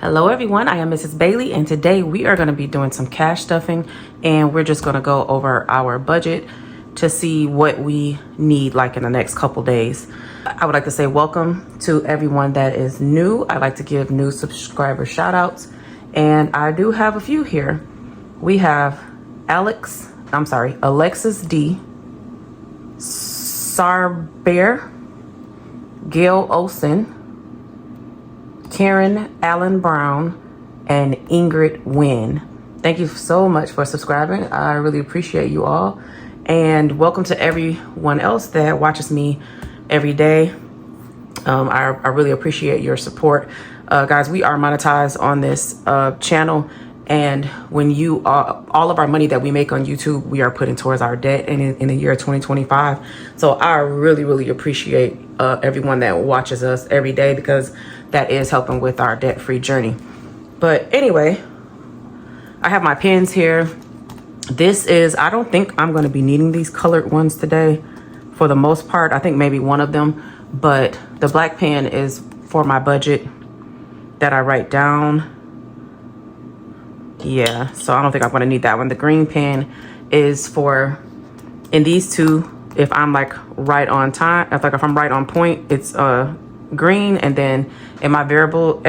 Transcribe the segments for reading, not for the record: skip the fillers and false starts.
Hello everyone, I am Mrs. Bailey, and today we are going to be doing some cash stuffing, and we're just going to go over our budget to see what we need like in the next couple days. I would like to say welcome to everyone that is new. I like to give new subscriber shout outs, and I do have a few here. We have Alexis D, Sarbear, Gail Olson, Karen Allen Brown, and Ingrid Wynn. Thank you so much for subscribing. I really appreciate you all. And welcome to everyone else that watches me every day. I really appreciate your support. Guys, we are monetized on this channel. And when all of our money that we make on YouTube, we are putting towards our debt in the year 2025. So I really, really appreciate everyone that watches us every day, because that is helping with our debt-free journey. But anyway, I have my pens here. I don't think I'm going to be needing these colored ones today for the most part. I think maybe one of them, but the black pen is for my budget that I write down. Yeah, so I don't think I'm going to need that one. The green pen is for, in these two, if I'm like right on time, if I'm right on point, it's green. And then in my variable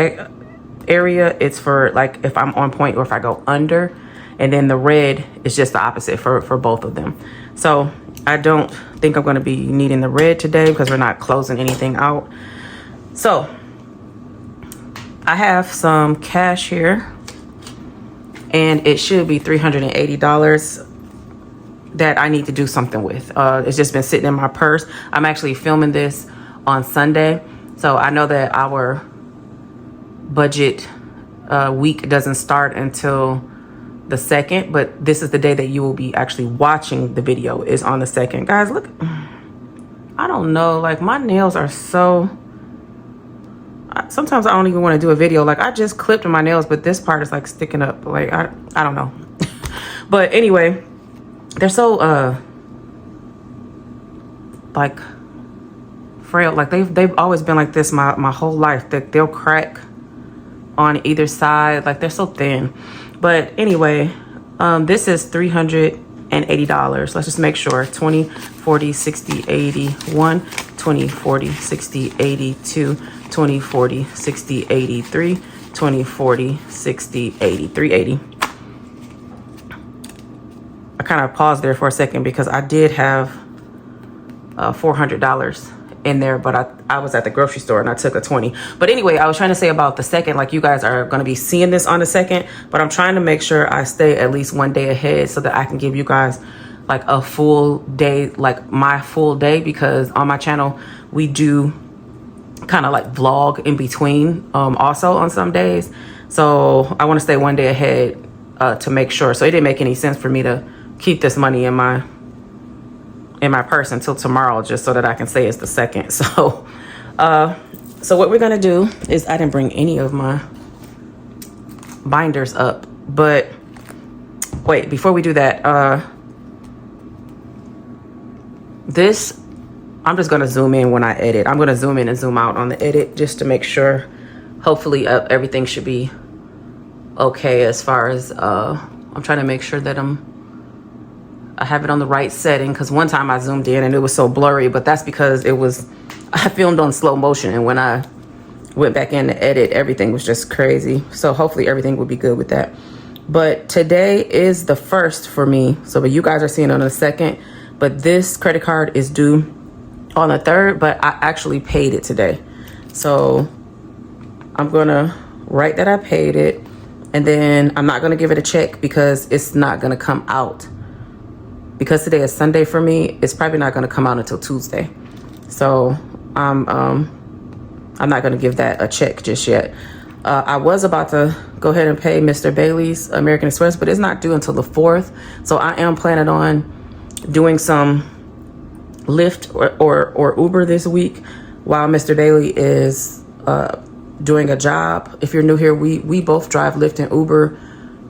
area, it's for like if I'm on point or if I go under. And then the red is just the opposite for both of them. So I don't think I'm going to be needing the red today because we're not closing anything out. So I have some cash here, and it should be $380 that I need to do something with. It's just been sitting in my purse. I'm actually filming this on Sunday, so I know that our budget week doesn't start until the 2nd, but this is the day that you will be actually watching the video, is on the 2nd. Guys, look, I don't know, like my nails are so, sometimes I don't even want to do a video. Like I just clipped my nails, but this part is like sticking up. Like I don't know. But anyway, they're so like frail. Like they've always been like this my whole life, that they'll crack on either side. Like they're so thin. But anyway, this is $380. Let's just make sure. 20, 40, 60, 81, 20, 40, 60, 82, 20, 40, 60, 83, 20, 40, 60, 80, 380. I kind of paused there for a second because I did have $400 in there, but I was at the grocery store and I took a 20. But anyway, I was trying to say about the 2nd, like you guys are going to be seeing this on the 2nd, but I'm trying to make sure I stay at least one day ahead so that I can give you guys like a full day, like my full day, because on my channel, we do kind of like vlog in between also on some days. So I want to stay one day ahead to make sure. So it didn't make any sense for me to keep this money in my purse until tomorrow, just so that I can say it's the 2nd. So what we're gonna do is, I didn't bring any of my binders up, but wait, before we do that, I'm just gonna zoom in when I edit. I'm gonna zoom in and zoom out on the edit just to make sure. Hopefully everything should be okay as far as I'm trying to make sure that I have it on the right setting, because one time I zoomed in and it was so blurry, but that's because I filmed on slow motion, and when I went back in to edit, everything was just crazy. So hopefully everything will be good with that. But today is the 1st for me, so but you guys are seeing it on the 2nd, but this credit card is due on the 3rd, but I actually paid it today. So I'm gonna write that I paid it, and then I'm not gonna give it a check because it's not gonna come out. Because today is Sunday for me, it's probably not going to come out until Tuesday. So I'm not going to give that a check just yet. I was about to go ahead and pay Mr. Bailey's American Express, but it's not due until the 4th. So I am planning on doing some Lyft or Uber this week while Mr. Bailey is doing a job. If you're new here, we both drive Lyft and Uber,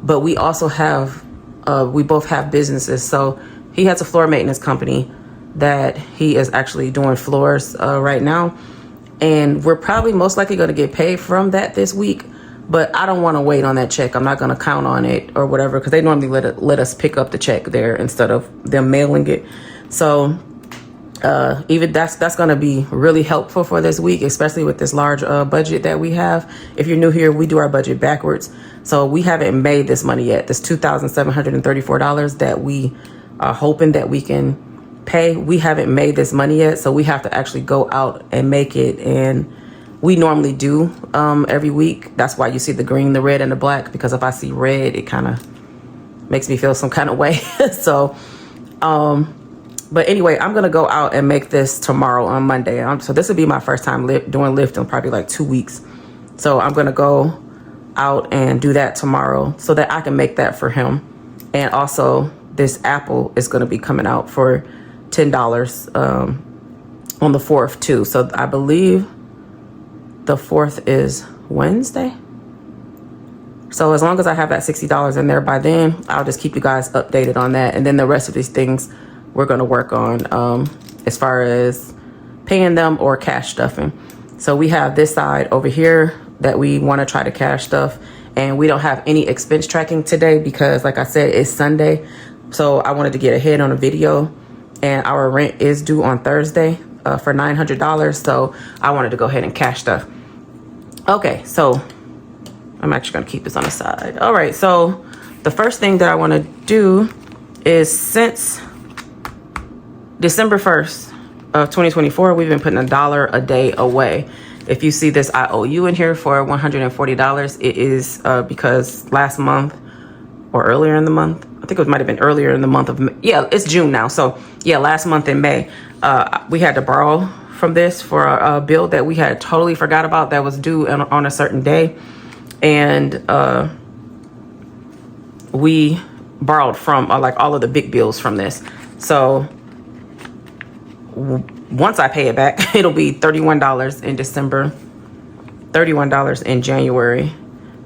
but we also have we both have businesses. So he has a floor maintenance company that he is actually doing floors right now, and we're probably most likely going to get paid from that this week. but I don't want to wait on that check. I'm not going to count on it or whatever, because they normally let us pick up the check there instead of them mailing it. So even that's going to be really helpful for this week, especially with this large budget that we have. If you're new here, we do our budget backwards. So we haven't made this money yet. This $2,734 that we are hoping that we can pay, we haven't made this money yet. So we have to actually go out and make it. And we normally do every week. That's why you see the green, the red, and the black, because if I see red, it kind of makes me feel some kind of way. So but anyway, I'm going to go out and make this tomorrow on Monday. So this will be my first time doing Lyft in probably like 2 weeks. So I'm going to go out and do that tomorrow so that I can make that for him. And also this apple is going to be coming out for $10 on the 4th too. So I believe the 4th is Wednesday. So as long as I have that $60 in there by then, I'll just keep you guys updated on that. And then the rest of these things we're going to work on as far as paying them or cash stuffing. So we have this side over here that we want to try to cash stuff, and we don't have any expense tracking today because, like I said, it's Sunday. So I wanted to get ahead on a video, and our rent is due on Thursday for $900. So I wanted to go ahead and cash stuff. Okay, so I'm actually going to keep this on the side. All right, so the first thing that I want to do is, since December 1st of 2024, we've been putting $1 a day away. If you see this IOU in here for $140, it is because last month or earlier in the month, I think it might have been earlier in the month of May. Yeah, it's June now. So yeah, last month in May, we had to borrow from this for a bill that we had totally forgot about that was due on a certain day. And we borrowed from like all of the big bills from this. So once I pay it back, it'll be $31 in December, $31 in January,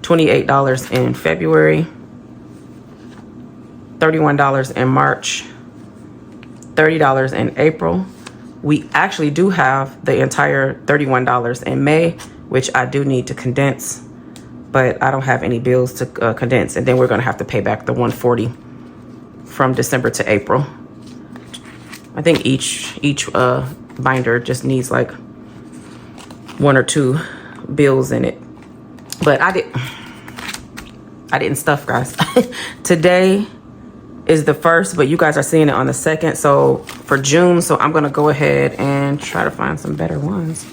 $28 in February, $31 in March, $30 in April. We actually do have the entire $31 in May, which I do need to condense, but I don't have any bills to condense. And then we're going to have to pay back the $140 from December to April. I think each binder just needs like 1 or 2 bills in it. But I didn't stuff, guys. Today is the 1st, but you guys are seeing it on the 2nd. So for June, so I'm gonna go ahead and try to find some better ones.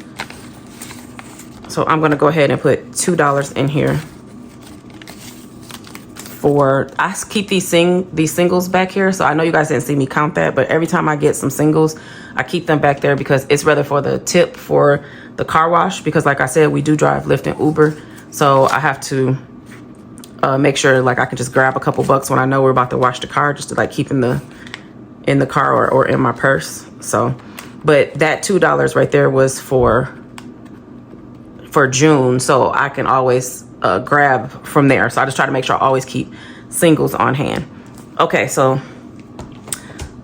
So I'm gonna go ahead and put $2 in here. I keep these singles back here, so I know you guys didn't see me count that, but every time I get some singles, I keep them back there because it's rather for the tip for the car wash, because like I said, we do drive Lyft and Uber, so I have to make sure like I can just grab a couple bucks when I know we're about to wash the car, just to like keep in the car or in my purse. So, but that $2 right there was for June, so I can always grab from there. So I just try to make sure I always keep singles on hand. Okay, so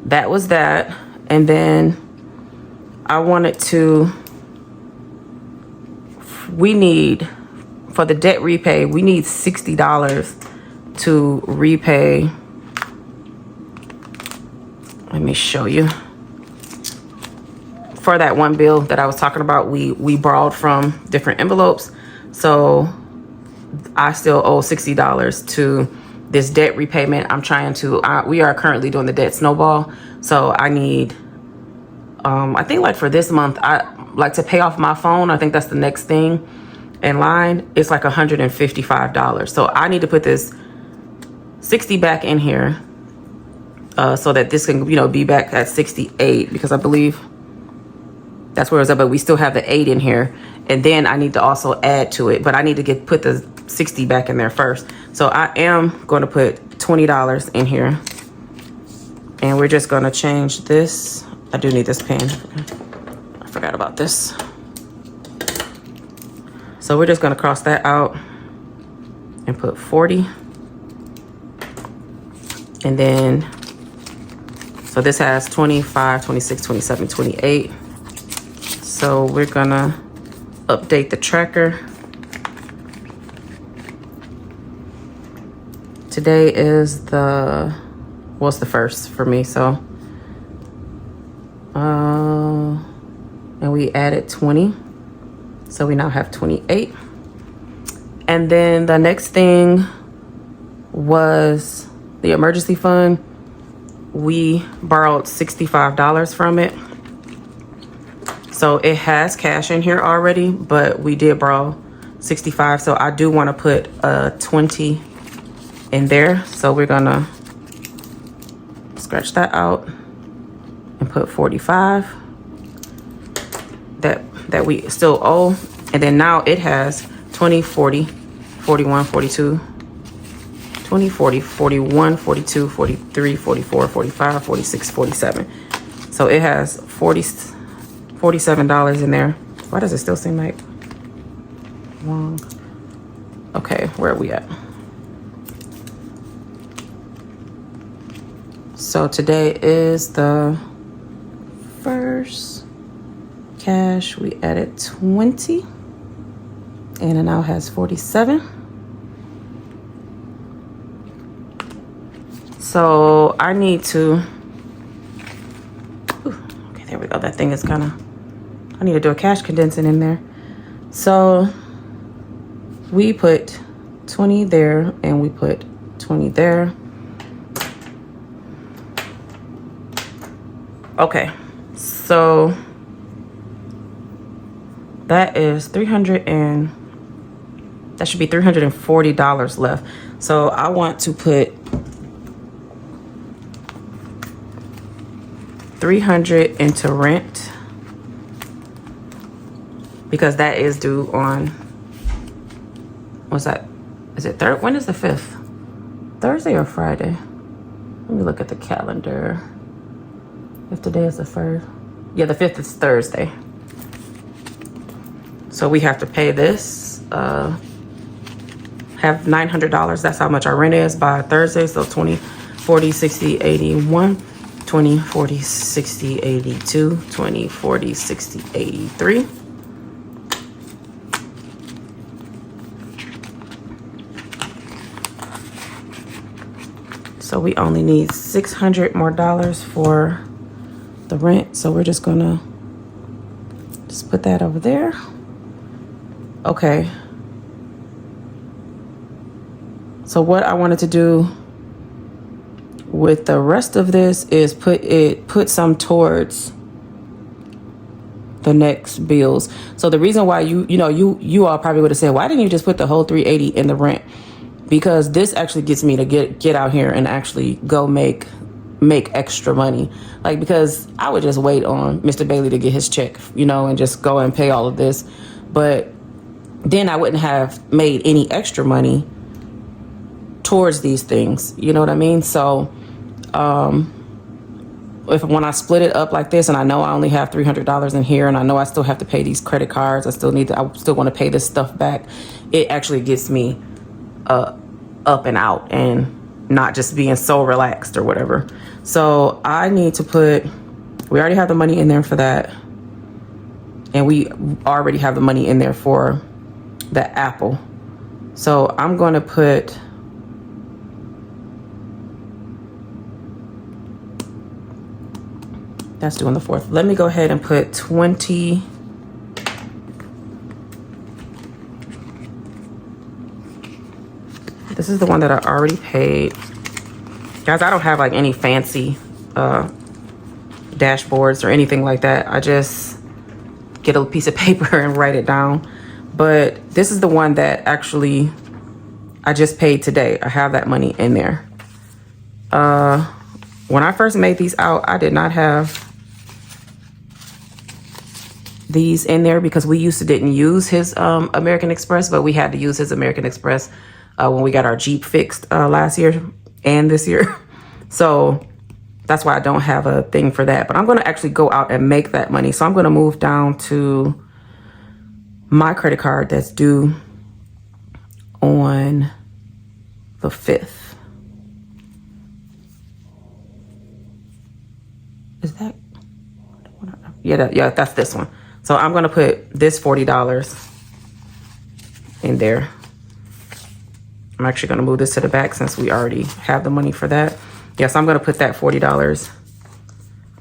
that was that. And then I wanted to, we need, for the debt repay, we need $60 to repay. Let me show you. For that one bill that I was talking about, we borrowed from different envelopes. So I still owe $60 to this debt repayment. I'm trying to, we are currently doing the debt snowball. So I need, I think like for this month, I like to pay off my phone. I think that's the next thing in line. It's like $155. So I need to put this 60 back in here so that this can, be back at 68, because I believe that's where it's at, but we still have the 8 in here. And then I need to also add to it, but I need to put the 60 back in there first. So I am going to put $20 in here, and we're just going to change this. I do need this pen. I forgot about this. So we're just going to cross that out and put 40. And then, so this has 25, 26, 27, 28. So we're gonna update the tracker. today is it's the first for me, so and we added 20, so we now have 28. And then the next thing was the emergency fund. We borrowed $65 from it, so it has cash in here already, but we did borrow 65, so I do want to put 20 in there. So we're gonna scratch that out and put 45 that we still owe. And then now it has 20, 40, 41, 42, 20, 40, 41, 42, 43, 44, 45, 46, 47. So it has $47 in there. Why does it still seem like long? Okay, where are we at? So today is the first. Cash, we added 20, and it now has 47. So I need to, okay, there we go. That thing is kind of, I need to do a cash condensing in there. So we put 20 there, and we put 20 there. Okay, so that is that should be $340 left. So I want to put 300 into rent, because that is due on, what's that? Is it third? When is the 5th? Thursday or Friday? Let me look at the calendar. If today is the 1st. Yeah, the 5th is Thursday. So we have to pay this, have $900. That's how much our rent is by Thursday. So 20, 40, 60, 81, 20, 40, 60, 82, 20, 40, 60, 83. So we only need $600 more for the rent. So we're just gonna just put that over there. Okay. So what I wanted to do with the rest of this is put some towards the next bills. So the reason why you all probably would have said, why didn't you just put the whole 380 in the rent? Because this actually gets me to get out here and actually go make extra money. Like, because I would just wait on Mr. Bailey to get his check, and just go and pay all of this. But then I wouldn't have made any extra money towards these things. You know what I mean? So when I split it up like this, and I know I only have $300 in here, and I know I still have to pay these credit cards, I still want to pay this stuff back, it actually gets me up and out and not just being so relaxed or whatever. So I need to we already have the money in there for that, and we already have the money in there for the Apple. So I'm going to put that's due on the 4th. Let me go ahead and put 20. This is the one that I already paid. Guys, I don't have like any fancy dashboards or anything like that. I just get a piece of paper and write it down. But this is the one that actually I just paid today. I have that money in there. When I first made these out, I did not have these in there because we didn't use his American Express, but we had to use his American Express when we got our Jeep fixed last year and this year. So that's why I don't have a thing for that. But I'm going to actually go out and make that money. So I'm going to move down to my credit card that's due on the 5th. Is that? Yeah, that's this one. So I'm going to put this $40 in there. I'm actually going to move this to the back since we already have the money for that. Yes, I'm going to put that $40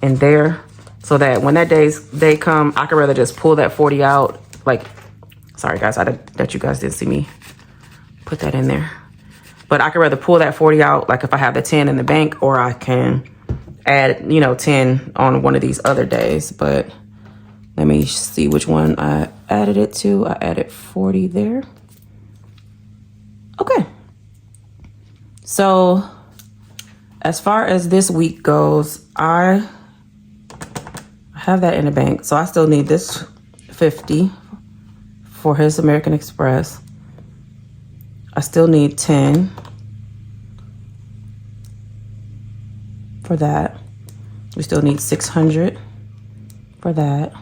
in there so that when that day come, I could rather just pull that 40 out. Like, sorry guys, that you guys didn't see me put that in there. But I could rather pull that 40 out, like if I have the 10 in the bank, or I can add, you know, 10 on one of these other days. But let me see which one I added it to. I added 40 there. Okay. So as far as this week goes, I have that in the bank. So I still need this 50 for his American Express. I still need 10 for that. We still need 600 for that.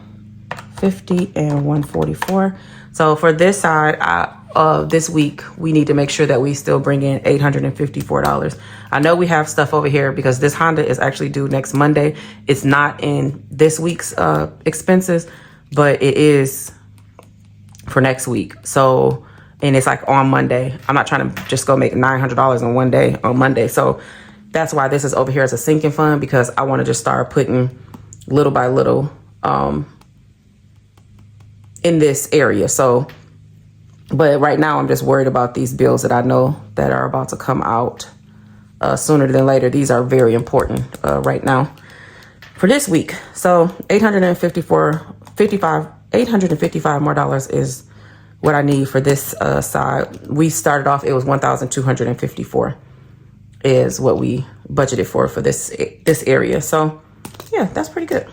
50 and 144. So for this side, this week, we need to make sure that we still bring in $854. I know we have stuff over here because this Honda is actually due next Monday. It's not in this week's expenses, but it is for next week. So, and it's like on Monday. I'm not trying to just go make $900 in one day on Monday. So that's why this is over here as a sinking fund, because I want to just start putting little by little in this area. So, but right now I'm just worried about these bills that I know that are about to come out sooner than later. These are very important right now for this week. So $855 more dollars is what I need for this side. We started off, it was 1,254 is what we budgeted for this area. So yeah, that's pretty good.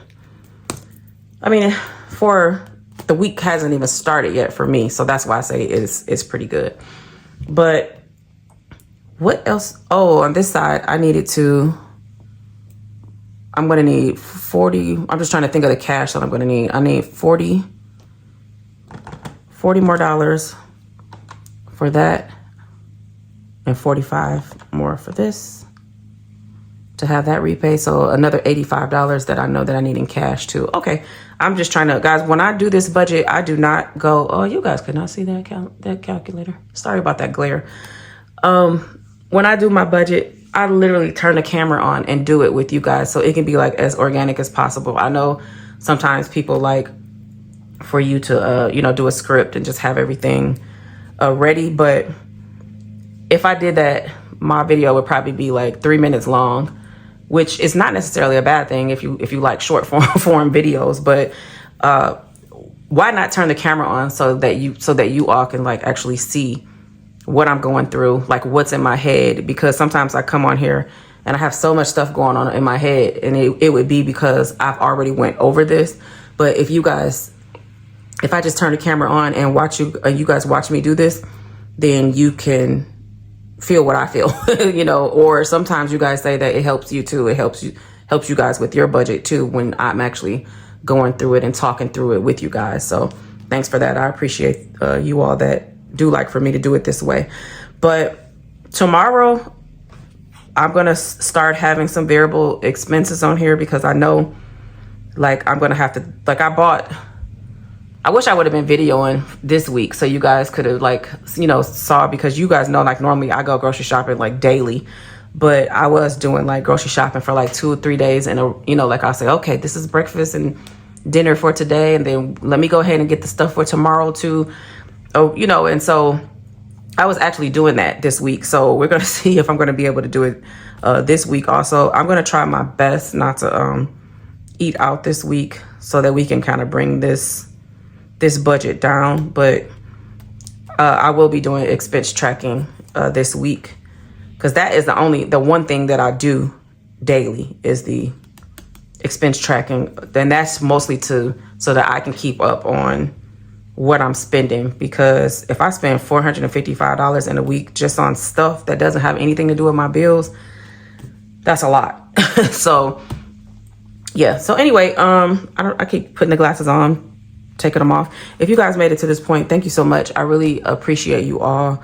I mean, for the week hasn't even started yet for me, so that's why I say it's pretty good. But what else? Oh, on this side, I'm gonna need 40. I'm just trying to think of the cash that I'm gonna need. I need 40 more dollars for that, and 45 more for this to have that repay. So another $85 that I know that I need in cash too. Okay, I'm just trying to, guys, when I do this budget, I do not go, oh, you guys could not see that calculator. Sorry about that glare. When I do my budget, I literally turn the camera on and do it with you guys so it can be like as organic as possible. I know sometimes people like for you to, do a script and just have everything ready. But if I did that, my video would probably be like 3 minutes long, which is not necessarily a bad thing if you like short form videos. But why not turn the camera on so that you all can like actually see what I'm going through, like what's in my head? Because sometimes I come on here and I have so much stuff going on in my head, and it would be because I've already went over this. But if I just turn the camera on and you guys watch me do this, then you can feel what I feel, or sometimes you guys say that it helps you too. It helps you guys with your budget too, when I'm actually going through it and talking through it with you guys. So thanks for that. I appreciate you all that do like for me to do it this way. But tomorrow I'm going to start having some variable expenses on here, because I know like I'm going to have to, like I wish I would have been videoing this week so you guys could have like, saw, because you guys know like normally I go grocery shopping like daily, but I was doing like grocery shopping for like 2 or 3 days. And, like I'll say, okay, this is breakfast and dinner for today. And then let me go ahead and get the stuff for tomorrow too. Oh, and so I was actually doing that this week. So we're going to see if I'm going to be able to do it this week also. I'm going to try my best not to eat out this week so that we can kind of bring this budget down. But I will be doing expense tracking this week, because that is the one thing that I do daily is the expense tracking. Then that's mostly so that I can keep up on what I'm spending, because if I spend $455 in a week just on stuff that doesn't have anything to do with my bills, that's a lot. So yeah. So anyway, I keep putting the glasses on, taking them off. If you guys made it to this point, thank you so much. I really appreciate you all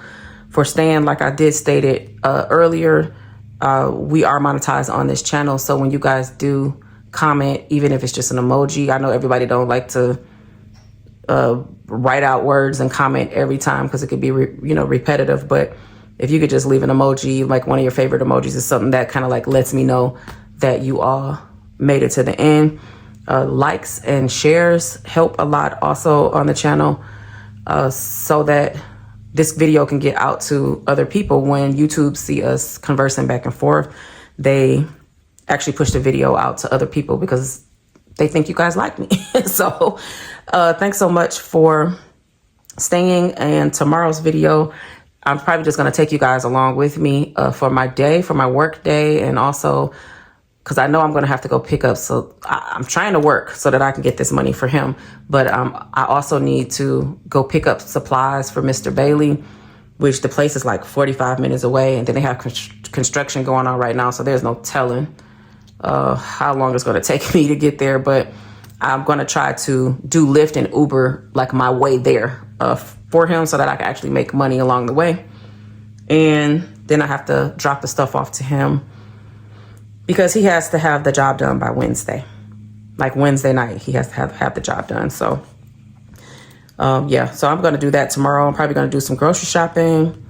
for staying. Like I did state it earlier, we are monetized on this channel. So when you guys do comment, even if it's just an emoji, I know everybody don't like to write out words and comment every time because it could be repetitive, but if you could just leave an emoji, like one of your favorite emojis, is something that kind of like lets me know that you all made it to the end. Likes and shares help a lot also on the channel, so that this video can get out to other people. When YouTube see us conversing back and forth, they actually push the video out to other people because they think you guys like me. So thanks so much for staying. And tomorrow's video, I'm probably just going to take you guys along with me for my day, for my work day, and also because I know I'm going to have to go pick up. So I'm trying to work so that I can get this money for him. But I also need to go pick up supplies for Mr. Bailey, which the place is like 45 minutes away. And then they have construction going on right now. So there's no telling how long it's going to take me to get there. But I'm going to try to do Lyft and Uber like my way there for him so that I can actually make money along the way. And then I have to drop the stuff off to him, because he has to have the job done by Wednesday. Like Wednesday night, he has to have the job done. So, yeah, so I'm going to do that tomorrow. I'm probably going to do some grocery shopping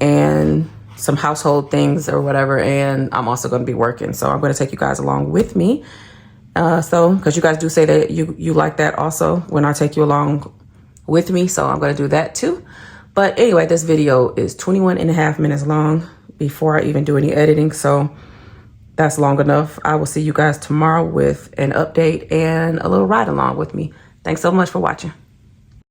and some household things or whatever. And I'm also going to be working. So I'm going to take you guys along with me. So, because you guys do say that you like that also when I take you along with me. So I'm going to do that too. But anyway, this video is 21 and a half minutes long before I even do any editing. So that's long enough. I will see you guys tomorrow with an update and a little ride along with me. Thanks so much for watching.